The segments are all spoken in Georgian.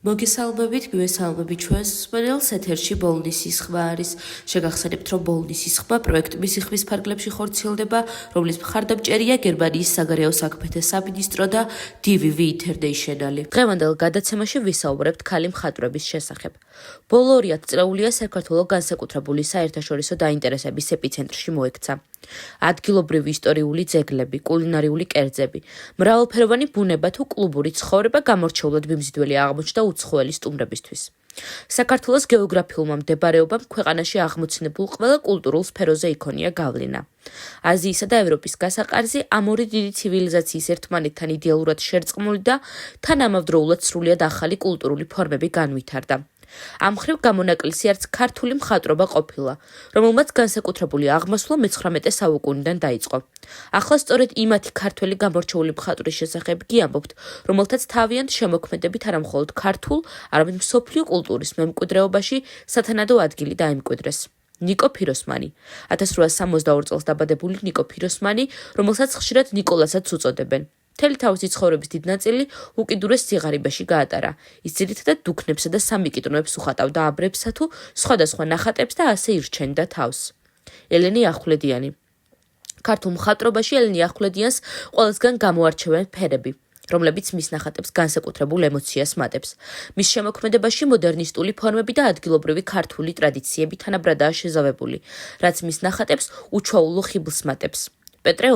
მოგესალმებით, მივესალმებით ჩვენს მსმენელს, ეთერში ბოლნისის ხმა არის. შეგახსენებთ, რომ ბოლნისის ხმა პროექტ მისიხმის ფარგლებში ხორციელდება, რომლის მხარდამჭერია გერმანიის საგარეო საქმეთა სამინისტრო და DVV International. დღევანდელ გადაცემაში ვისაუბრებთ ქალი მხატვრების შესახებ. ბოლო 2 წლეულია საქართველო განსაკუთრებული საერთაშორისო დაინტერესების ეპიცენტრში მოექცა. ადგილობრივი ისტორიული ძეგლები, კულინარიული კერძები, მრავალფეროვანი ბუნება თუ კლუბური ცხოვრება გამორჩეულად მიმზიდველი აღმოჩნდა უცხოელი სტუმრებისთვის. საქართველოს გეოგრაფიულმა მდებარეობამ ქვეყანაში აღმოცენებულ ყველა კულტურულ სფეროზე იქონია გავლენა. აზიისა და ევროპის გასაყარზე ამ ორი დიდი ცივილიზაციის ერთმანეთთან იდეალურად შერწყმული და თანამავდროულად სრულიად ახალი კულტურული ფორმები განვითარდა. ამ მხრივ გამონაკლისი არც ქართული მხატვრობა ყოფილა, რომელმაც განსაკუთრებული აღმასვლა მე-19 საუკუნიდან დაიწყო. ახლა სწორედ იმათი ქართველი გამორჩეული მხატვრის შესახებ გიამბობთ, რომელთაც თავიანთ შემოქმედებით არა მხოლოდ ქართულ, არამედ მსოფლიო კულტურის მემკვიდრეობაში სათანადო ადგილი დაემკვიდრეს. ნიკო ფიროსმანი, 1862 წელს დაბადებული ნიკო ფიროსმანი, რომელსაც ხშირად ნიკოლასაც უწოდებენ. მთელი თავისი ცხოვრების დიდი ნაწილი უკიდურეს სიღარიბეში გაატარა. ის ძირითადად დუქნებსა და სამიკიტვნოებს უხატავდა აბრებსა თუ სხვადასხვა ნახატებს და ასე ირჩენდა თავს. ელენე ახვლედიანი. ქართულ მხატვრობაში ელენე ახვლედიანს ყველასგან გამოარჩევენ ფერები, რომლებიც მის ნახატებს განსაკუთრებულ ემოციას მატებს. მის შემოქმედებაში მოდერნისტული ფორმები და ადგილობრივი ქართული ტრადიციები თანაბრადაა შეზავებული, რაც მის ნახატებს უჩვეულო ხიბლს მატებს. პეტრე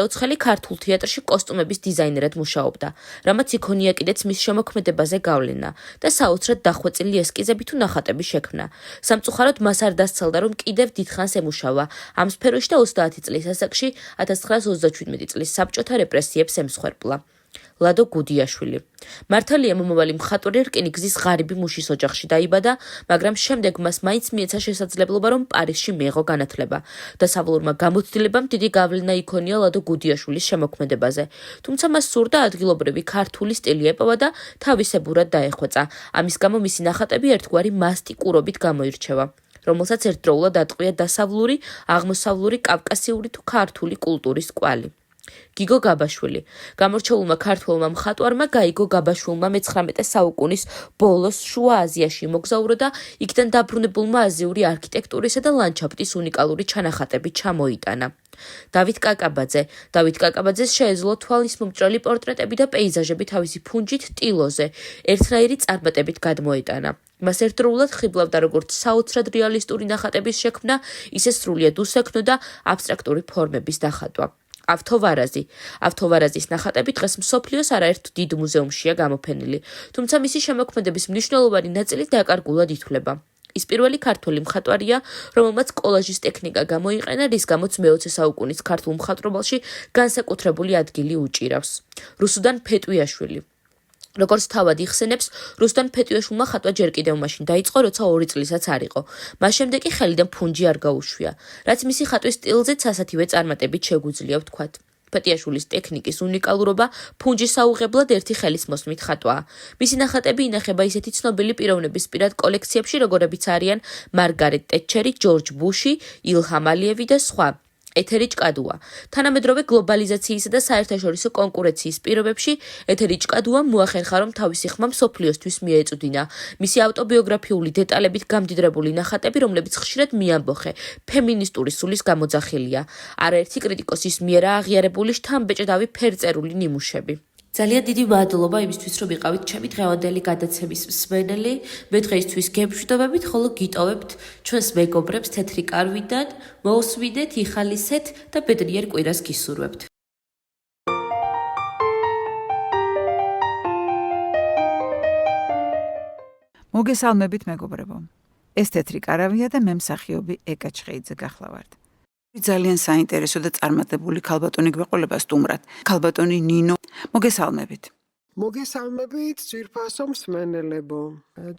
ოცხელი ქართულ თეატრში კოსტუმების დიზაინერად მუშაობდა, რამაც იქონია კიდეც მის შემოქმედებაზე გავლენა და საოცრად დახვეწილი ესკიზები თუ ნახატები შექმნა. სამწუხაროდ მას არ დასცალდა, რომ კიდევ დიდხანს ემუშავა ამ სფეროში და 30 წლის ასაკში 1937 წლის საბჭოთა რეპრესიებს ემსხვერპლა. ლადო გუდიაშვილი. მართალია მომავალი მხატვარი რკინიგზის ღარიბი მუშის ოჯახში დაიბადა, მაგრამ შემდეგ მას მაინც მიეცა შესაძლებლობა, რომ პარიზში მიეღო განათლება. დასავლურმა გამოცდილებამ დიდი გავლენა იქონია ლადო გუდიაშვილის შემოქმედებაზე, თუმცა მას სურდა ადგილობრივი ქართული სტილი ეპოვა და თავისებურად დაეხვეწა. ამის გამო მისი ნახატები ერთგვარი მასტიკურობით გამოირჩევა, რომელსაც ერთდროულად ატყვია დასავლური, აღმოსავლური, კავკასიური თუ ქართული კულტურის კვალი. გიგო გაბაშვილი. გამორჩეულმა ქართველმა მხატვარმა გაიგო გაბაშვილმა მე-19 საუკუნის ბოლოს შუა აზიაში იმოგზაურა და იქიდან დაბრუნებულმა აზიური არქიტექტურისა და ლანდშაფტის უნიკალური ჩანახატები ჩამოიტანა. დავით კაკაბაძეს შეეძლო თვალის მომჭრელი პორტრეტები და პეიზაჟები თავისი ფუნჯით ტილოზე, ერთნაირი წარმატებით გადმოეტანა. მას ერთდროულად ხიბლავდა როგორც საოცრად რეალისტური ნახატების შექმნა, ისე სრულიად უსექმნო და აბსტრაქტული ფორმების დახატვა. ავთო-ვარაზის ნახატები დღეს მსოფლიოს არაერთ დიდ მუზეუმშია გამოფენილი, თუმცა მისი შემოქმედების მნიშვნელოვანი ნაწილი დაკარგულად ითვლება. ის პირველი ქართველი მხატვარია, რომელმაც კოლაჟის ტექნიკა გამოიყენა, რის გამოც მე-20 საუკუნის ქართულ მხატვრობაში განსაკუთრებული ადგილი უჭირავს. რუსუდან ფეტვიაშვილი. როგორც თავად იხსენებს, რუსუდან ფეტვიაშვილმა ხატვა ჯერ კიდევ მაშინ დაიწყო, როცა 2 წლისაც არ იყო. მას შემდეგ კი ხელიდან ფუნჯი არ გაუშვია, რაც მისი ხატვის სტილზეც ასათივე წარმატებით შეგვიძლია ვთქვათ. ფეტვიაშვილის ტექნიკის უნიკალურობა ფუნჯის საუღებლად ერთი ხელის მოსმით ხატვაა. მისი ნახატები ინახება ისეთი ცნობილი პიროვნების პირად კოლექციებში, როგორებიც არიან მარგარეტ ტეტჩერი, ჯორჯ ბუში, ილჰამ ალიევი და სხვა. ეთერი ჭკადუა. თანამედროვე გლობალიზაციისა და საერთაშორისო კონკურენციის პირობებში ეთერი ჭკადუამ მოახერხა, რომ თავისი ხმა მსოფლიოსთვის მიეწოდინა. მისი ავტობიოგრაფიული დეტალებით გამდიდრებული ნახატები, რომლებიც ხშირად მიამბოხე, ფემინისტური სულის გამოძახილია. არაერთი კრიტიკოსის მიერ აღიარებული შთამბეჭდავი ფერწერული ნიმუშები. ძალიან დიდი მადლობა იმისთვის, რომ იყავით ჩემი დღევანდელი გადაცემის მსმენელი. მე დღეისთვის გემშვიდობებით, ხოლო გიტოვებთ ჩვენს მეგობრებს თეთრი კარვიდან, მოусვიდეთ, იხალისეთ და ბედნიერ კვირას გისურვებთ. მოგესალმებით მეგობრებო. ეს თეთრი კარავია და მე მსახიობი ეკა ჩხეიძე გახლავართ. ძალიან საინტერესო და წარმატებული ქალბატონი გვეყოლება სტუმრად. ქალბატონი ნინო, მოგესალმებით. მოგესალმებით, ძვირფასო მსმენელებო.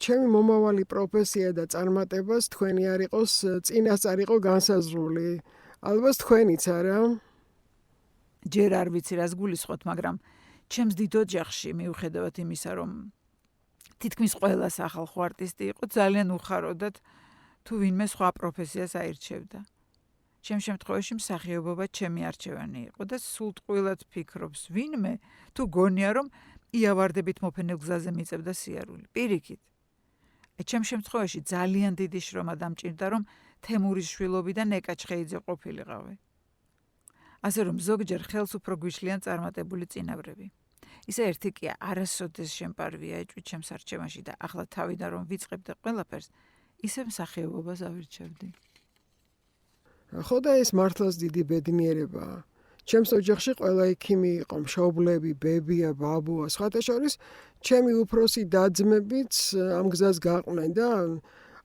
ჩემი მომავალი პროფესია და წარმატებას თქვენი არ იყოს წინასწარ იყო განსაზღვრული. ალბათ თქვენიც არა? ჯერ არ ვიცი რას გულისხმობთ, მაგრამ ჩემს დიდ ოჯახში მიუხედავად იმისა, რომ თითქმის ყველა სახალხო არტისტი იყო, ძალიან უხაროდათ თუ ვინმე სხვა პროფესიას აირჩევდა. ჩემ შემთხვევაში მსახიობობა ჩემი არჩევანი იყო და სულტყვილად ფიქრობს ვინმე თუ გონია რომ იავარდებით მოფენილ გზაზე მიწევდა სიარული. პირიქით. ჩემ შემთხვევაში ძალიან დიდი შრომა დამჭირდა, რომ თემურის შვილობიდან ეკაჩხეიძე ყოფილიყავი. ასე რომ ზოგჯერ ხელს უფრო გვიშლიან წარმატებული წინაპრები. ისე ერთი კი არასოდეს შემპარვია ეჭვით ჩემს არჩევანში და ახლა თავიდან რომ ვიწყებდი ყველაფერს, ისე მსახიობობას ავირჩევდი. ხო და ეს მართლაც დიდი ბედნიერებაა. ჩემს ოჯახში ყველა ექიმი იყო, მშობლები, ბებია, ბაბუა, სხვათა შორის ჩემი უფროსი და-ძმებიც ამ გზას გაყვნენ და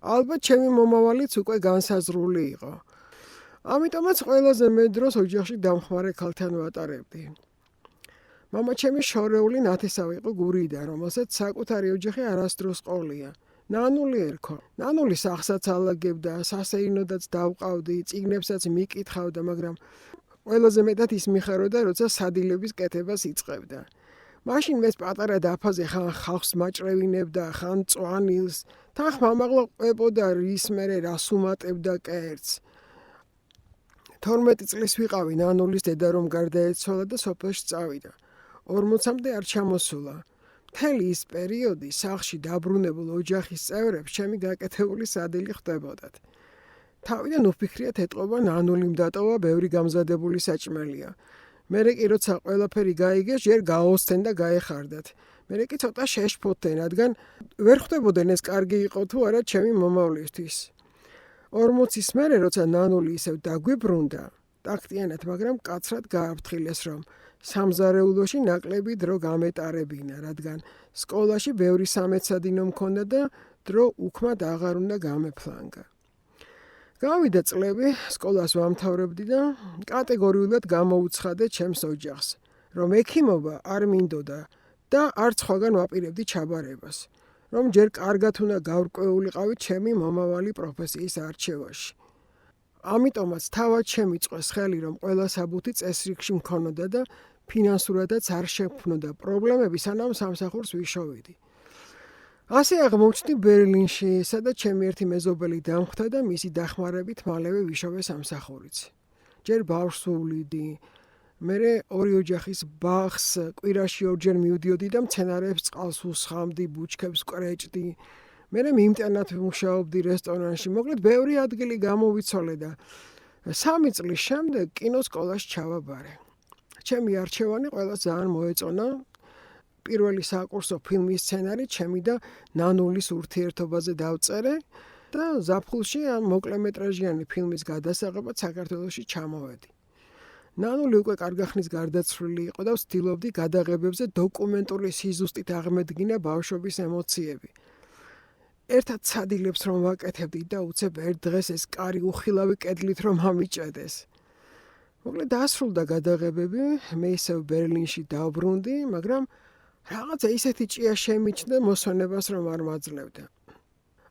ალბათ ჩემი მომავალიც უკვე განსაზღვრული იყო. ამიტომაც ყველაზე მეტ დროს ოჯახში დამხმარე ქალთან ვატარებდი. მამაჩემი შორეული ნათესავი იყო გურიდან, რომელსაც საკუთარი ოჯახი არასდროს ყოლია. ნანული ერქვა. ნანული სახსაც ალაგებდა, სასეირნოდაც დავყავდი, წიგნებსაც მიკითხავდა, მაგრამ ყველაზე მეტად ის მიხაროდა, როცა სადილების კეთებას იწყებდა. მაშინ მეც პატარა დაფაზე ხან ხალხს მაჭრევინებდა, ხან წვანილს, თან ხმამაღლა ყვებოდა რის მერე რას უმატებდა კერძს. 12 წლის ვიყავი ნანულის დედა რომ გარდაეცვალა და სოფელში წავიდა. 40-მდე არ ჩამოსულა. მთელი ის პერიოდი სახლში დაბრუნებულ ოჯახის წევრებს ჩემი გაკეთებული სადილი ხვდებოდათ. თავიდან უფიქრიათ ეტყობა ნანულიმ დატოვა ბევრი გამზადებული საჭმელია. მერე კი როცა ყველაფერი გაიგეს, ჯერ გაოსცენ და გაეხარდათ. მერე კი ცოტა შეშფოთდნენ, რადგან ვერ ხვდებოდნენ ეს კარგი იყო თუ არა ჩემი მომავლისთვის. 40-ის მერე როცა ნანული ისევ დაგვიბრუნდა, ტაქტიანად, მაგრამ კაცრად გააფრთხილეს, რომ სამზარეულოში ნაკლები დრო გამეტარებინა, რადგან სკოლაში ბევრი სამეცადინო მქონდა და დრო უქმად აღარ უნდა გამეფლანგა. გავიდა წლები, სკოლას ვამთავრებდი და კატეგორიულად გამოუცხადე ჩემს ოჯახს, რომ ექიმობა არ მინდოდა და არც სხვაგან ვაპირებდი ჩაბარებას, რომ ჯერ კარგად უნდა გავრკვეულიყავი ჩემი მომავალი პროფესიის არჩევაში. ამიტომაც თავად შემიწყეს ხელი, რომ ყველა საბუთი წესრიგში მქონოდა და ფინანსურადაც არ შექმნოდა პრობლემები, სანამ სამსახურს ვიშოვიდი. ასე აღმოჩნდი ბერლინში, სადაც ჩემი ერთი მეზობელი დამხვდა და მისი დახმარებით მალევე ვიშოვე სამსახურიც. ჯერ ბავშვს ვუვლიდი, მერე ორი ოჯახის ბაღს კვირაში ორჯერ მივდიოდი და მცენარეებს წყალს უსხამდი, ბუჩქებს ვკრეჭდი. მერე მიმტანად ვმუშაობდი რესტორანში, მოკლედ ბევრი ადგილი გამოვიცვალე და 3 წლის შემდეგ კინოსკოლაში ჩავაბარე. ჩემი არჩევანი ყველას ძალიან მოეწონა. პირველი საკურსო ფილმის სცენარი ჩემი და ნანულის ურთიერთობაზე დავწერე და ზაფხულში ამ მოკლემეტრაჟიანი ფილმის გადასაღებად საქართველოში ჩამოვედი. ნანული უკვე კარგახნის გარდაცვლილი იყო და ვცდილობდი გადაღებებზე დოკუმენტური სიზუსტით აღმედგინა ბავშვობის ემოციები. ერთად სადილებს რომ ვაკეთებდი და უცებ ერთ დღეს ეს კარი უხილავი კედლით რომ ამიჭედეს. მოკლედ დასრულდა გადაღებები, მე ისევ ბერლინში დავბრუნდი, მაგრამ რაღაცა ისეთი ჭია შემიჩნდა მოსვენებას რომ არ მაძლევდა.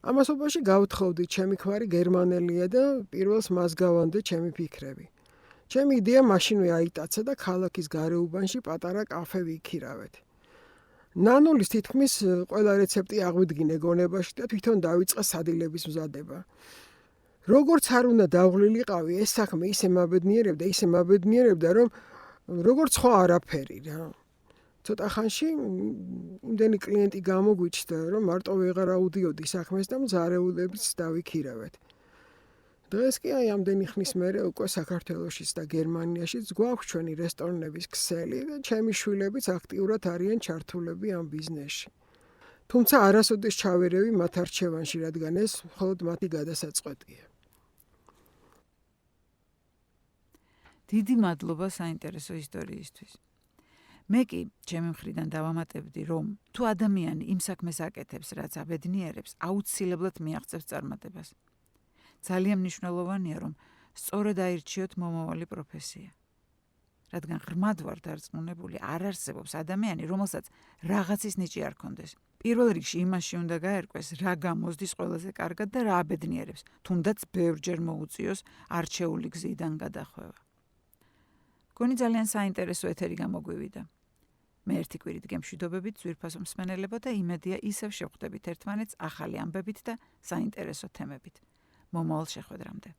ამასობაში გავთხოვდი ჩემი ქმარი გერმანელია და პირველს მას გავანდე ჩემი ფიქრები. ჩემი იდეა მაშინვე აიტაცა და ქალაქის გარეუბანში პატარა კაფე ვიქირავეთ. ნანულის თითქმის ყველა რეცეპტი აღვიდგინე გონებაში და თვითონ დავიწყე სადილების მზადება. როგორც არ უნდა დავღლილიყავი, ეს საქმე ისე მაბედნიერებდა, რომ როგორც სხვა არაფერი რა. ცოტა ხანში იმდენი კლიენტი გამოგვიჩნდა, რომ მარტო ვეღარ აუდიოდი საქმეს და მზარეულებიც დავიქირავეთ. დღეს კი აი ამდენი ხნის მერე უკვე საქართველოშიც და გერმანიაშიც გვაქვს ჩვენი რესტორნების ქსელი და ჩემი შვილებიც აქტიურად არიან ჩართულები ამ ბიზნესში. თუმცა არასოდეს ჩავერევი მათ არჩევანში, რადგან ეს მხოლოდ მათი გადასაწყვეტია. დიდი მადლობა საინტერესო ისტორიისთვის. მე კი ჩემი მხრიდან დავამატებდი, რომ თუ ადამიანი იმ საქმეს აკეთებს, რაც აბედნიერებს, აუცილებლად მიაღწევს წარმატებას. ძალიან მნიშვნელოვანია, რომ სწორედ აირჩიოთ მომავალი პროფესია. რადგან ღრმად ვარ დარწმუნებული, არ არსებობს ადამიანი, რომელსაც რაღაცის ნიჭი არ ქონდეს. პირველ რიგში იმაში უნდა გაერკვეს, რა გამოსდის ყველაზე კარგად და რა აბედნიერებს, თუნდაც ბევრჯერ მოუწიოს არჩეული გზიდან გადახვევა. გონი ძალიან საინტერესო ეთერი გამოგვივიდა. მე ერთი კვირით გემშვიდობებით, ძვირფასო მსმენელებო და იმედია ისევ შევხვდებით ერთმანეთს ახალი ამბებით და საინტერესო თემებით. მომავალ შეხვედრამდე.